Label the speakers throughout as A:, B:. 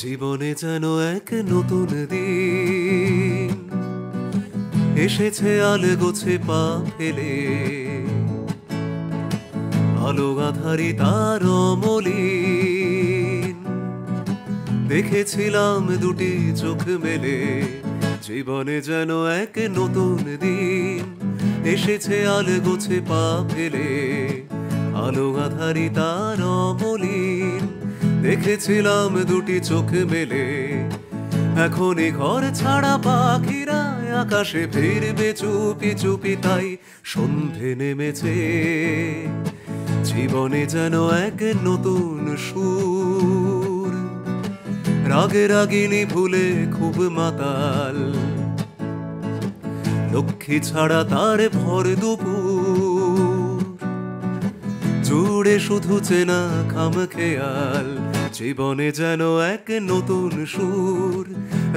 A: জীবনে যেন এক নতুন দিন এসেছে, আলগোছে পা ফেলে, আলো আধারি তার অমলিন। দেখেছিলাম দুটি চোখ মেলে, জীবনে যেন এক নতুন দিন এসেছে, আলগোছে পা ফেলে, আলো আধারি তার অমলিন। দেখেছিলাম দুটি চোখ মেলে, এখনই ঘর ছাড়া পাখিরা আকাশে ফিরবে চুপি চুপি, তাই সন্ধে নেমেছে। জীবনে যেন এক নতুন সুর, রাগে রাগিনী ভুলে খুব মাতাল, লক্ষ্মী ছাড়া তার ভর দুপুর, জুড়ে শুধু চেনা খামখেয়াল। জীবনে যেন এক নতুন সুর,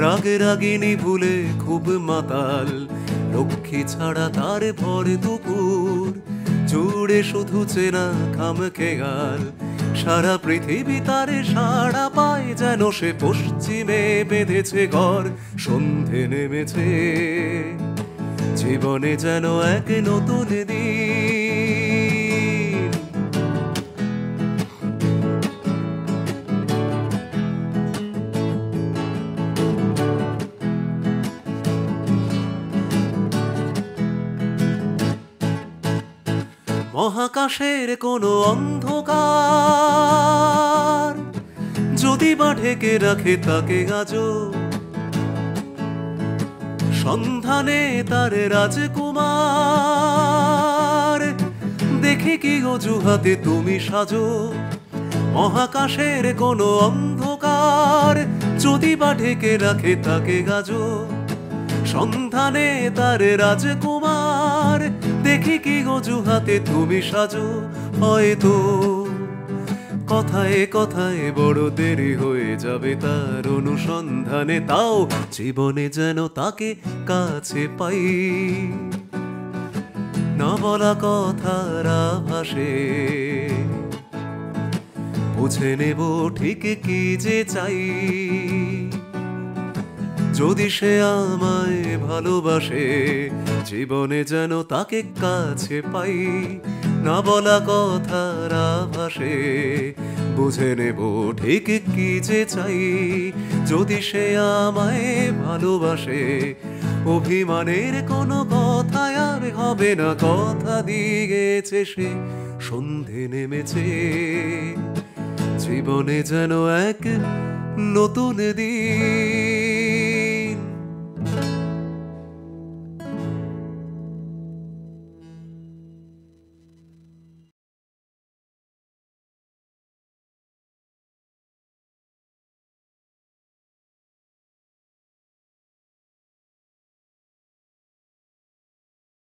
A: রাগে রাগিনী ভুলে খুব মাতাল, লক্ষ্মী ছাড়া তার ভর দুপুর, জুড়ে শুধু চেনা খামখেয়াল। সারা পৃথিবী তারে সাড়া পায়, যেন সে পশ্চিমে বেঁধেছে ঘর। সন্ধে নেমেছে, জীবনে যেন এক নতুন দিন। মহাকাশের কোনো অন্ধকার যদি বা ঢেকে রাখে তাকে আজো, সন্ধানে তার রাজকুমার, দেখে কি অজুহাতে তুমি সাজো। মহাকাশের কোনো অন্ধকার যদি বা ঢেকে রাখে তাকে গাজো, সন্ধানে তার রাজকুমার, দেখি কি অজুহাতে তুমি সাজো। হয়তো কথায় কথায় বড় দেরি হয়ে যাবে তার অনুসন্ধানে, তাও জীবনে যেন তাকে কাছে পাই। না বলা কথার আভাসে বুঝে নেব ঠিক কি যে চাই। যদি সে আমায় ভালোবাসে, জীবনে যেন তাকে কাছে পাই। না বলা কথার আভাসে বুঝে নেব ঠিক কি যে চাই। যদি সে আমায় ভালোবাসে, অভিমানের কোনো কথা আর হবে না, কথা দিয়েছে সে। সন্ধে নেমেছে, জীবনে যেন এক নতুন দিন।